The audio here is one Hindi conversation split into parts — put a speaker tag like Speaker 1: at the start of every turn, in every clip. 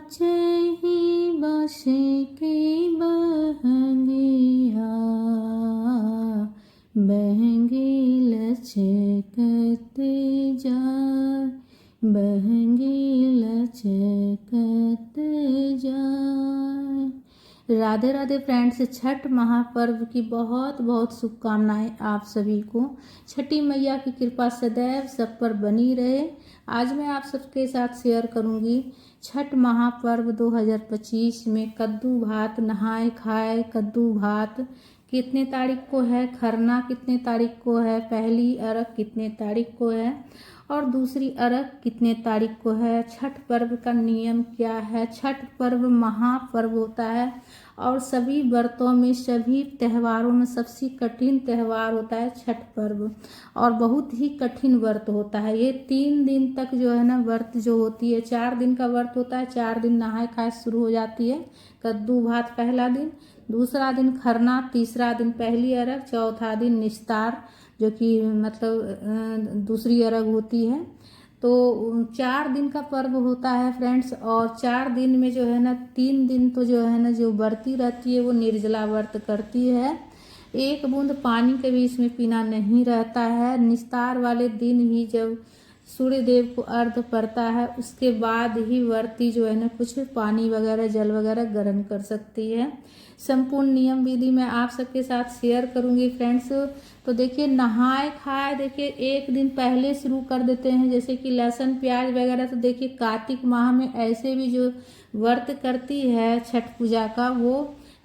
Speaker 1: नाचहि बाँस के बहंगिया, बहंगी लचकत जाय, बहंगी लचकत जाय। राधे राधे फ्रेंड्स, छठ महापर्व की बहुत बहुत शुभकामनाएं आप सभी को। छठी मैया की कृपा सदैव सब पर बनी रहे। आज मैं आप सबके साथ शेयर करूंगी छठ महापर्व 2025 में कद्दू भात, नहाए खाए कद्दू भात कितने तारीख को है, खरना कितने तारीख को है, पहली अरग कितने तारीख को है और दूसरी अरग कितने तारीख को है। छठ पर्व का नियम क्या है। छठ पर्व महापर्व होता है और सभी व्रतों में, सभी त्योहारों में सबसे कठिन त्यौहार होता है छठ पर्व और बहुत ही कठिन व्रत होता है। ये 3 दिन तक जो है ना व्रत जो होती है, 4 दिन का व्रत होता है। 4 दिन नहाए खाए शुरू हो जाती है। कद्दू भात पहला दिन, दूसरा दिन खरना, तीसरा दिन पहली अरग, चौथा दिन निस्तार जो कि मतलब दूसरी अरग होती है। तो 4 दिन का पर्व होता है फ्रेंड्स। और 4 दिन में जो है ना 3 दिन तो जो है ना जो व्रती रहती है वो निर्जला व्रत करती है। एक बूंद पानी के भी इसमें पीना नहीं रहता है। निस्तार वाले दिन ही जब सूर्य देव को अर्घ पड़ता है उसके बाद ही व्रती जो है ना कुछ पानी वगैरह, जल वगैरह ग्रहण कर सकती है। संपूर्ण नियम विधि मैं आप सबके साथ शेयर करूंगी फ्रेंड्स। तो देखिए, नहाए खाए देखिए 1 दिन पहले शुरू कर देते हैं, जैसे कि लहसुन प्याज वगैरह। तो देखिए कार्तिक माह में ऐसे भी जो व्रत करती है छठ पूजा का, वो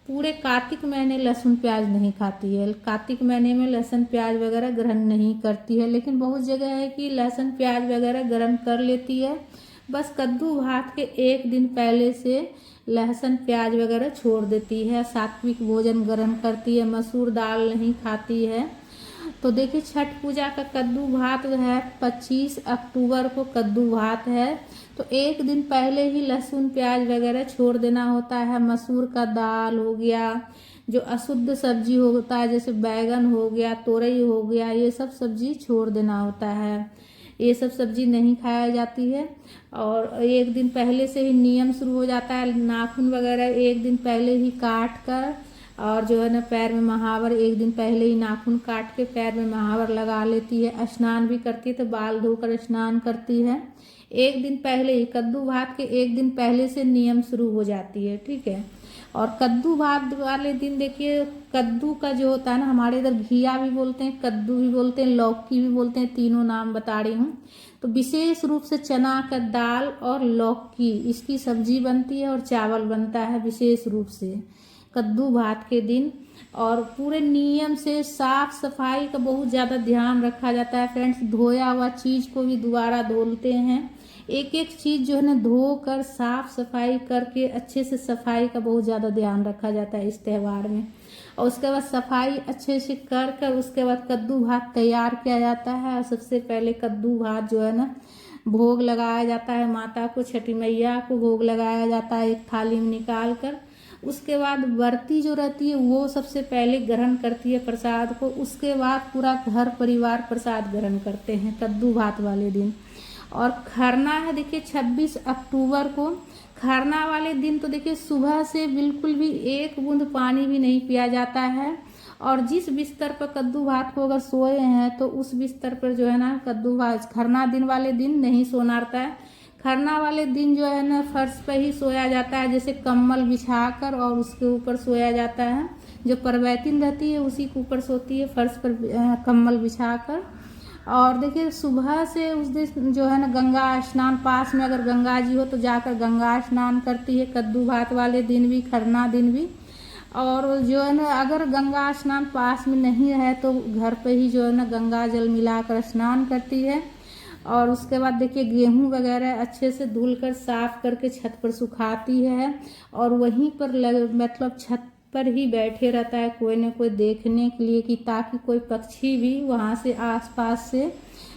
Speaker 1: पूरे कार्तिक महीने लहसुन प्याज नहीं खाती है। कार्तिक महीने में लहसुन प्याज वगैरह ग्रहण नहीं करती है, लेकिन बहुत जगह है कि लहसुन प्याज वगैरह ग्रहण कर लेती है। बस कद्दू भात के 1 दिन पहले से लहसुन प्याज वगैरह छोड़ देती है, सात्विक भोजन ग्रहण करती है, मसूर दाल नहीं खाती है। तो देखिए, छठ पूजा का कद्दू भात है 25 अक्टूबर को कद्दू भात है। तो 1 दिन पहले ही लहसुन प्याज वगैरह छोड़ देना होता है। मसूर का दाल हो गया, जो अशुद्ध सब्जी होता है जैसे बैगन हो गया, तोरई हो गया, ये सब सब्जी छोड़ देना होता है। ये सब सब्जी नहीं खाया जाती है। और 1 दिन पहले से ही नियम शुरू हो जाता है। नाखून वगैरह 1 दिन पहले ही काट कर, और जो है ना पैर में महावर 1 दिन पहले ही नाखून काट के पैर में महावर लगा लेती है। स्नान भी करती है, तो बाल धोकर स्नान करती है। 1 दिन पहले ही, कद्दू भात के 1 दिन पहले से नियम शुरू हो जाती है, ठीक है। और कद्दू भात वाले दिन देखिए, कद्दू का जो होता है ना, हमारे इधर घिया भी बोलते हैं, कद्दू भी बोलते हैं, लौकी भी बोलते हैं, तीनों नाम बता रही हूँ। तो विशेष रूप से चना का दाल और लौकी, इसकी सब्जी बनती है और चावल बनता है विशेष रूप से कद्दू भात के दिन। और पूरे नियम से साफ सफाई का बहुत ज़्यादा ध्यान रखा जाता है फ्रेंड्स। धोया हुआ चीज़ को भी दोबारा धोते हैं। एक एक चीज़ जो है ना धोकर साफ सफाई करके अच्छे से सफाई का बहुत ज़्यादा ध्यान रखा जाता है इस त्यौहार में। और उसके बाद सफाई अच्छे से कर उसके बाद कद्दू भात तैयार किया जाता है। और सबसे पहले कद्दू भात जो है ना भोग लगाया जाता है माता को, छठी मैया को भोग लगाया जाता है एक थाली में निकाल कर। उसके बाद व्रती जो रहती है वो सबसे पहले ग्रहण करती है प्रसाद को। उसके बाद पूरा घर परिवार प्रसाद ग्रहण करते हैं कद्दू भात वाले दिन। और खरना है देखिए 26 अक्टूबर को। खरना वाले दिन तो देखिए सुबह से बिल्कुल भी 1 बूंद पानी भी नहीं पिया जाता है। और जिस बिस्तर पर कद्दू भात को अगर सोए हैं तो उस बिस्तर पर जो है ना कद्दू भात खरना दिन वाले दिन नहीं सोना रहता है। खरना वाले दिन जो है ना फर्श पर ही सोया जाता है, जैसे कम्बल बिछाकर, और उसके ऊपर सोया जाता है। जो परवैतिन रहती है उसी के ऊपर सोती है, फर्श पर कम्बल बिछाकर। और देखिए सुबह से उस दिन जो है ना गंगा स्नान, पास में अगर गंगा जी हो तो जाकर गंगा स्नान करती है कद्दू भात वाले दिन भी, खरना दिन भी। और जो है ना अगर गंगा स्नान पास में नहीं है तो घर पे ही जो है ना गंगा जल मिलाकर स्नान करती है। और उसके बाद देखिए गेहूं वगैरह अच्छे से धुलकर साफ करके छत पर सुखाती है। और वहीं पर मतलब छत पर ही बैठे रहता है कोई न कोई देखने के लिए, कि ताकि कोई पक्षी भी वहाँ से आसपास से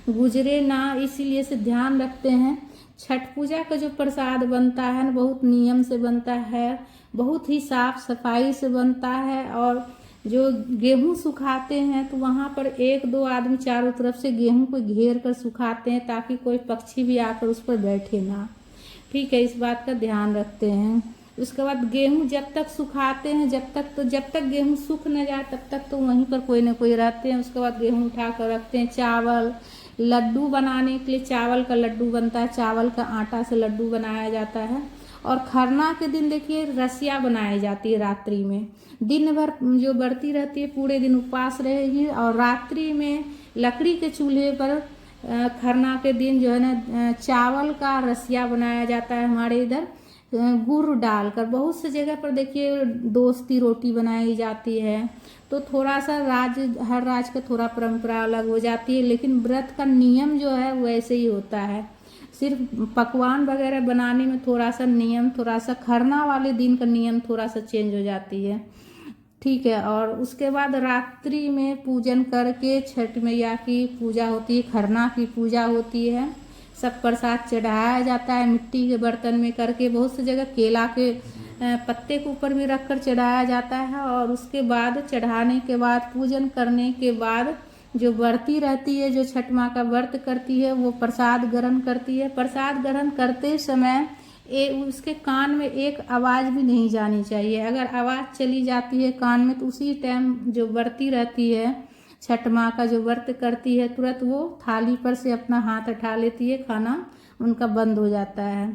Speaker 1: गुजरे ना, इसीलिए से ध्यान रखते हैं। छठ पूजा का जो प्रसाद बनता है ना बहुत नियम से बनता है, बहुत ही साफ सफाई से बनता है। और जो गेहूं सुखाते हैं तो वहाँ पर 1-2 आदमी चारों तरफ से गेहूं को घेर कर सुखाते हैं, ताकि कोई पक्षी भी आकर उस पर बैठे ना, ठीक है, इस बात का ध्यान रखते हैं। उसके बाद गेहूं जब तक सुखाते हैं, जब तक गेहूं सूख न जाए तब तक तो वहीं पर कोई ना कोई रहते हैं। उसके बाद गेहूं उठा कर रखते हैं। चावल लड्डू बनाने के लिए चावल का लड्डू बनता है, चावल का आटा से लड्डू बनाया जाता है। और खरना के दिन देखिए रसिया बनाई जाती है रात्रि में। दिन भर जो बरती रहती है पूरे दिन उपवास रहेगी, और रात्रि में लकड़ी के चूल्हे पर खरना के दिन जो है ना चावल का रसिया बनाया जाता है। हमारे इधर गुड़ डालकर बहुत सी जगह पर देखिए दोस्ती रोटी बनाई जाती है। तो थोड़ा सा हर राज्य का थोड़ा परंपरा अलग हो जाती है, लेकिन व्रत का नियम जो है वैसे ही होता है। सिर्फ पकवान वगैरह बनाने में थोड़ा सा नियम, थोड़ा सा खरना वाले दिन का नियम थोड़ा सा चेंज हो जाती है। ठीक है, और उसके बाद रात्रि में पूजन करके छठ मैया की पूजा होती है, खरना की पूजा होती है। सब प्रसाद चढ़ाया जाता है मिट्टी के बर्तन में करके। बहुत सी जगह केला के पत्ते के ऊपर भी रखकर चढ़ाया जाता है। और उसके बाद चढ़ाने के बाद पूजन करने के बाद जो व्रती रहती है, जो छठ माँ का व्रत करती है, वो प्रसाद ग्रहण करती है। प्रसाद ग्रहण करते समय उसके कान में एक आवाज़ भी नहीं जानी चाहिए। अगर आवाज़ चली जाती है कान में तो उसी टाइम जो व्रती रहती है, छठ माँ का जो व्रत करती है, तुरंत वो थाली पर से अपना हाथ उठा लेती है, खाना उनका बंद हो जाता है।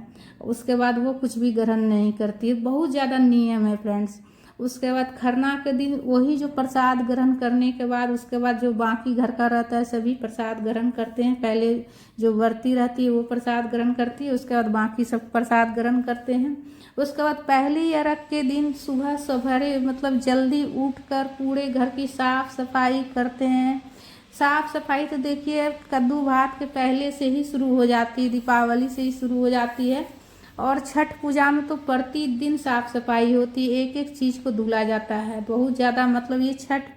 Speaker 1: उसके बाद वो कुछ भी ग्रहण नहीं करती है। बहुत ज़्यादा नियम है फ्रेंड्स। उसके बाद खरना के दिन वही जो प्रसाद ग्रहण करने के बाद उसके बाद जो बाकी घर का रहता है सभी प्रसाद ग्रहण करते हैं। पहले जो व्रती रहती है वो प्रसाद ग्रहण करती है, उसके बाद बाकी सब प्रसाद ग्रहण करते हैं। उसके बाद पहली अरग के दिन सुबह सवेरे मतलब जल्दी उठकर पूरे घर की साफ सफाई करते हैं। साफ सफाई तो देखिए कद्दू भात के पहले से ही शुरू हो जाती है, दीपावली से ही शुरू हो जाती है। और छठ पूजा में तो प्रतिदिन साफ सफाई होती है, एक एक चीज़ को धुला जाता है। बहुत ज़्यादा मतलब ये छठ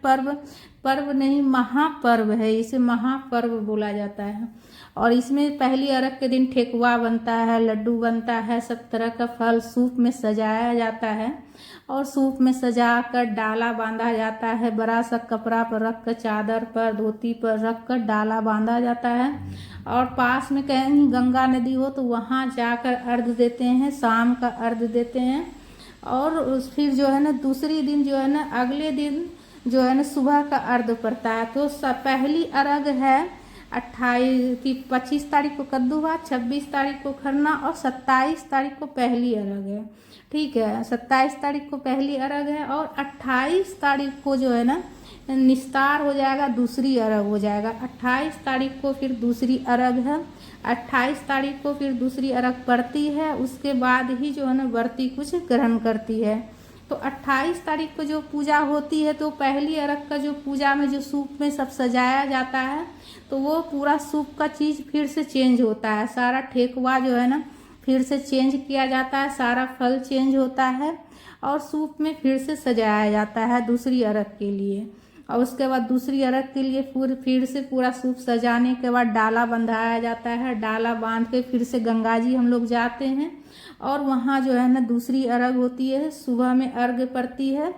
Speaker 1: पर्व नहीं महापर्व है, इसे महापर्व बोला जाता है। और इसमें पहली अरग के दिन ठेकुआ बनता है, लड्डू बनता है, सब तरह का फल सूप में सजाया जाता है। और सूप में सजा कर डाला बांधा जाता है। बड़ा सा कपड़ा पर रख कर, चादर पर, धोती पर रख कर डाला बांधा जाता है। और पास में कहीं गंगा नदी हो तो वहाँ जाकर अर्घ देते हैं, शाम का अर्घ देते हैं। और फिर जो है ना दूसरी दिन जो है ना अगले दिन जो है ना सुबह का अर्घ पड़ता है। तो पहली अर्घ है 25 तारीख को कद्दू भात, 26 तारीख को खरना और 27 तारीख को पहली अर्घ है। ठीक है, 27 तारीख को पहली अर्घ है और 28 तारीख को जो है ना निस्तार हो जाएगा, दूसरी अर्घ हो जाएगा। 28 तारीख को फिर दूसरी अर्घ है, 28 तारीख को फिर दूसरी अर्घ पड़ती है। उसके बाद ही जो है ना व्रती कुछ ग्रहण करती है। तो 28 तारीख को जो पूजा होती है तो पहली अर्घ का जो पूजा में जो सूप में सब सजाया जाता है तो वो पूरा सूप का चीज़ फिर से चेंज होता है। सारा ठेकुआ जो है ना फिर से चेंज किया जाता है, सारा फल चेंज होता है और सूप में फिर से सजाया जाता है दूसरी अर्घ के लिए। और उसके बाद दूसरी अर्घ के लिए फिर से पूरा सूप सजाने के बाद डाला बंधाया जाता है। डाला बांध के फिर से गंगा जी हम लोग जाते हैं और वहाँ जो है ना दूसरी अर्घ होती है, सुबह में अर्घ पड़ती है।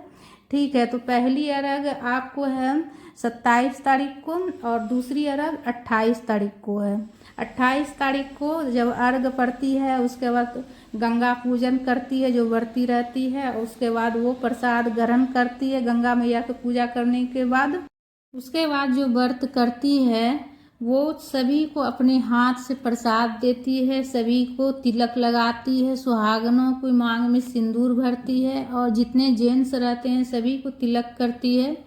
Speaker 1: ठीक है, तो पहली अर्घ आपको है 27 तारीख को और दूसरी अर्घ 28 तारीख को है। 28 तारीख को जब अर्घ पड़ती है उसके बाद गंगा पूजन करती है जो व्रती रहती है। उसके बाद वो प्रसाद ग्रहण करती है गंगा मैया की पूजा करने के बाद। उसके बाद जो व्रत करती है वो सभी को अपने हाथ से प्रसाद देती है, सभी को तिलक लगाती है, सुहागनों की मांग में सिंदूर भरती है और जितने जेंट्स रहते हैं सभी को तिलक करती है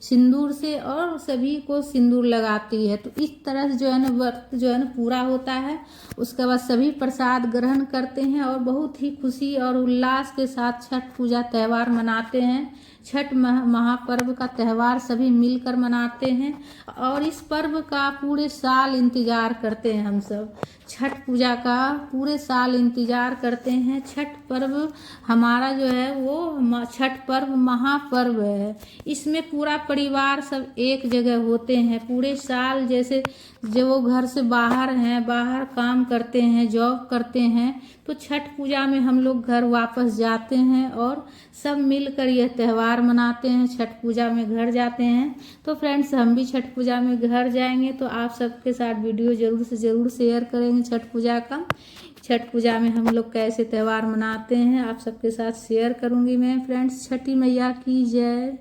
Speaker 1: सिंदूर से और सभी को सिंदूर लगाती है। तो इस तरह से जो है ना व्रत जो है ना पूरा होता है। उसके बाद सभी प्रसाद ग्रहण करते हैं और बहुत ही खुशी और उल्लास के साथ छठ पूजा त्यौहार मनाते हैं। छठ महापर्व का त्यौहार सभी मिलकर मनाते हैं और इस पर्व का पूरे साल इंतजार करते हैं। हम सब छठ पूजा का पूरे साल इंतजार करते हैं। छठ पर्व हमारा जो है वो छठ पर्व महापर्व है। इसमें पूरा परिवार सब एक जगह होते हैं पूरे साल। जैसे जो वो घर से बाहर हैं, बाहर काम करते हैं, जॉब करते हैं, तो छठ पूजा में हम लोग घर वापस जाते हैं और सब मिलकर यह त्यौहार मनाते हैं। छठ पूजा में घर जाते हैं। तो फ्रेंड्स हम भी छठ पूजा में घर जाएंगे तो आप सबके साथ वीडियो ज़रूर से ज़रूर शेयर करेंगे छठ पूजा का। छठ पूजा में हम लोग कैसे त्यौहार मनाते हैं आप सबके साथ शेयर करूंगी मैं फ्रेंड्स। छठी मैया की जय।